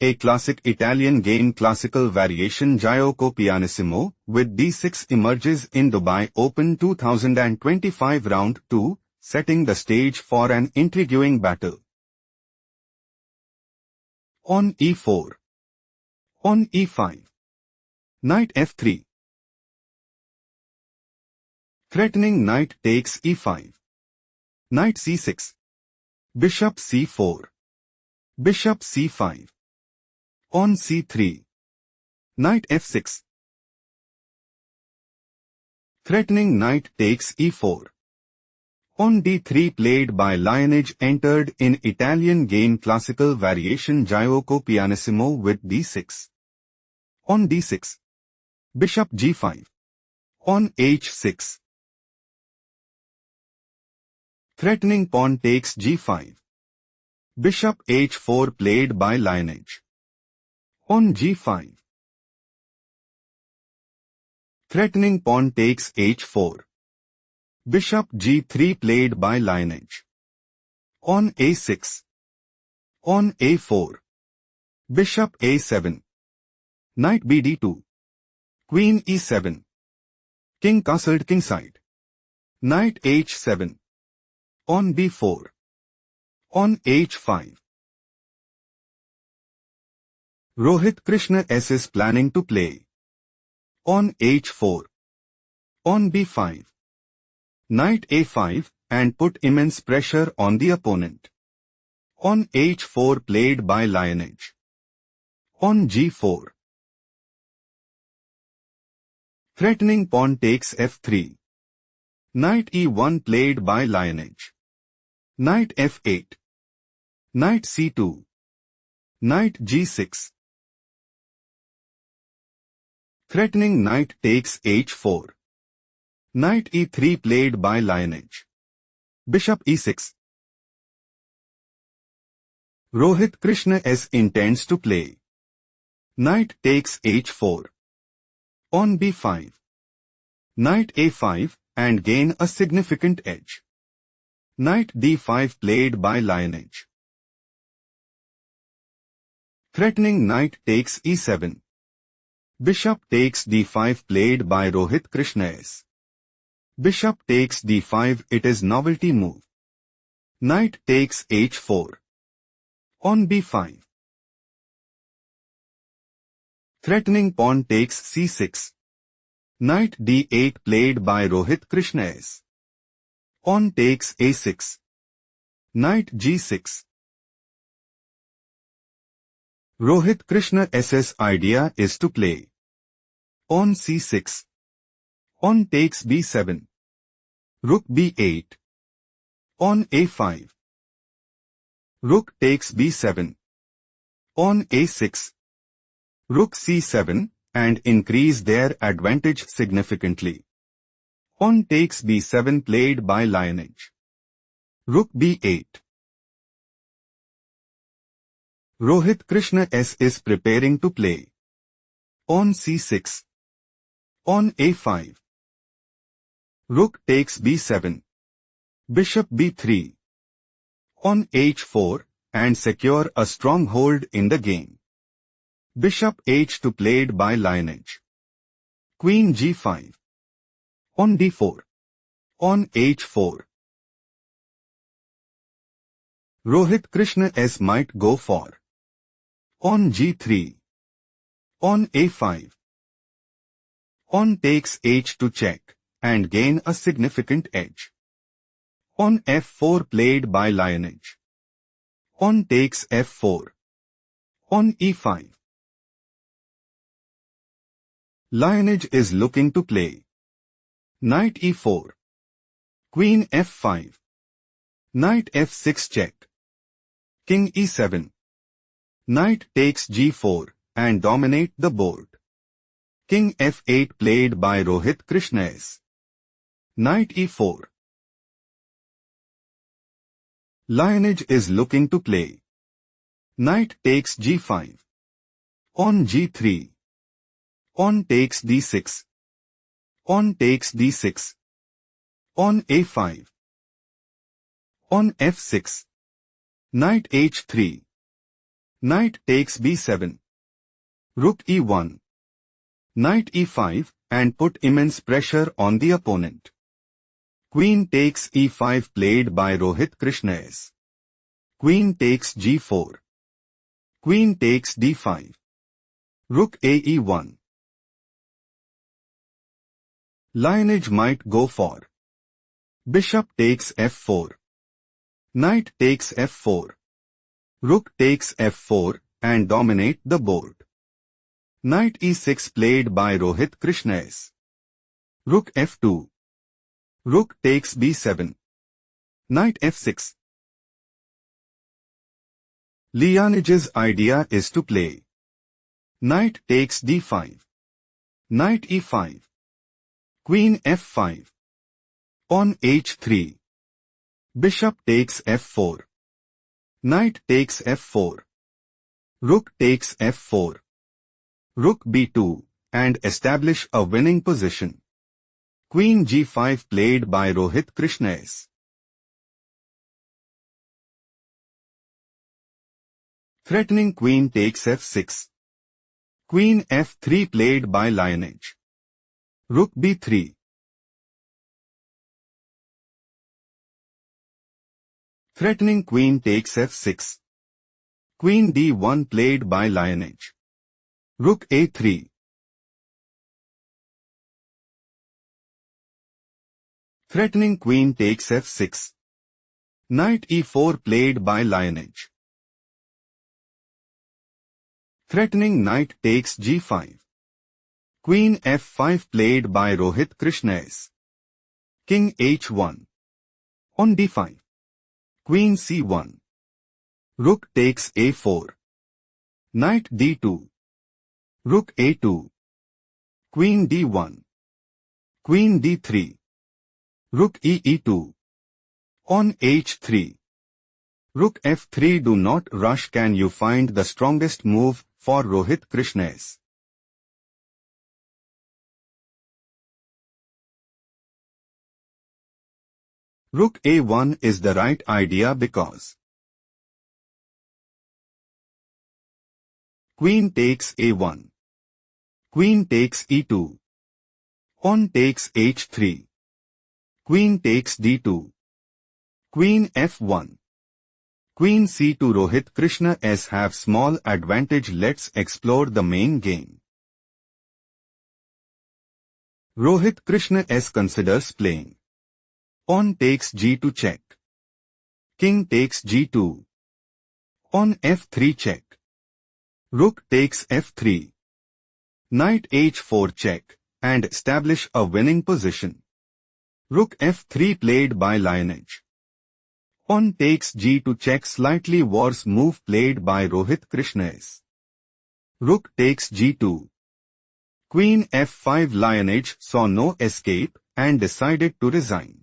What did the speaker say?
a classic Italian game classical variation Gioco pianissimo, with d6 emerges in Dubai Open 2025 Round 2, setting the stage for an intriguing battle. On e4. On e5. Knight f3. Threatening knight takes e5. Knight c6. Bishop c4. Bishop c5. On c3. Knight f6. Threatening knight takes e4. On d3 played by Liyanage entered in Italian game classical variation Gioco pianissimo with d6. On d6. Bishop g5. On h6. Threatening pawn takes g5. Bishop h4 played by Liyanage. On g5. Threatening pawn takes h4. Bishop g3 played by Liyanage. On a6. On a4. Bishop a7. Knight bd2. Queen e7. King castled kingside. Knight h7. On b4. On h5. Rohith Krishna S is planning to play. On h4. On b5. Knight a5 and put immense pressure on the opponent. On h4 played by Liyanage. On g4. Threatening pawn takes f3. Knight e1 played by Liyanage. Knight f8. Knight c2. Knight g6. Threatening knight takes h4. Knight e3 played by Liyanage. Bishop e6. Rohith Krishna S intends to play. Knight takes h4. On b5. Knight a5 and gain a significant edge. Knight d5 played by Liyanage. Threatening knight takes e7. Bishop takes d5 played by Rohith Krishna S. Bishop takes d5, it is novelty move. Knight takes h4. On b5. Threatening pawn takes c6. Knight d8 played by Rohith Krishna S. On takes a6. Knight g6. Rohith Krishna S's idea is to play. On c6. On takes b7. Rook b8. On a5. Rook takes b7. On a6. Rook c7 and increase their advantage significantly. On takes b7 played by Liyanage. Rook b8. Rohith Krishna S is preparing to play. On c6. On a5. Rook takes b7. Bishop b3. On h4 and secure a stronghold in the game. Bishop h2 played by Liyanage. Queen g5. On d4. On h4. Rohith Krishna S might go for. On g3. On a5. On takes h2 check and gain a significant edge. On f4 played by Liyanage. On takes f4. On e5. Liyanage is looking to play. Knight e4. Queen f5. Knight f6 check. King e7. Knight takes g4 and dominate the board. King f8 played by Rohith Krishna S. Knight e4. Liyanage is looking to play. Knight takes g5. On g3. On takes d6. On takes d6. On a5. On f6. Knight h3. Knight takes b7. Rook e1. Knight e5 and put immense pressure on the opponent. Queen takes e5 played by Rohith Krishna S. Queen takes g4. Queen takes d5. Rook a e1. Liyanage might go for. Bishop takes f4. Knight takes f4. Rook takes f4 and dominate the board. Knight e6 played by Rohith Krishna S. Rook f2. Rook takes b7. Knight f6. Liyanage's idea is to play. Knight takes d5. Knight e5. Queen f5. Pawn h3. Bishop takes f4. Knight takes f4. Rook takes f4. Rook b2 and establish a winning position. Queen g5 played by Rohith Krishna S. Threatening queen takes f6. Queen f3 played by Liyanage. Rook b3. Threatening queen takes f6. Queen d1 played by Liyanage. Rook a3. Threatening queen takes f6. Knight e4 played by Liyanage. Threatening knight takes g5. Queen f5 played by Rohith Krishna S. King h1. On d5. Queen c1. Rook takes a4. Knight d2. Rook a2. Queen d1. Queen d3. Rook e2. On h3. Rook f3. Do not rush. Can you find the strongest move for Rohith Krishna S? Rook a1 is the right idea because Queen takes a1. Queen takes e2. Pawn takes h3. Queen takes d2. Queen f1. Queen c2. Rohith Krishna S have small advantage. Let's explore the main game. Rohith Krishna S considers playing. Pawn takes g2 check. King takes g2. Pawn f3 check. Rook takes f3. Knight h4 check and establish a winning position. Rook f3 played by Liyanage. Pawn takes g2 check. Slightly worse move played by Rohith Krishna S. Rook takes g2. Queen f5. Liyanage saw no escape and decided to resign.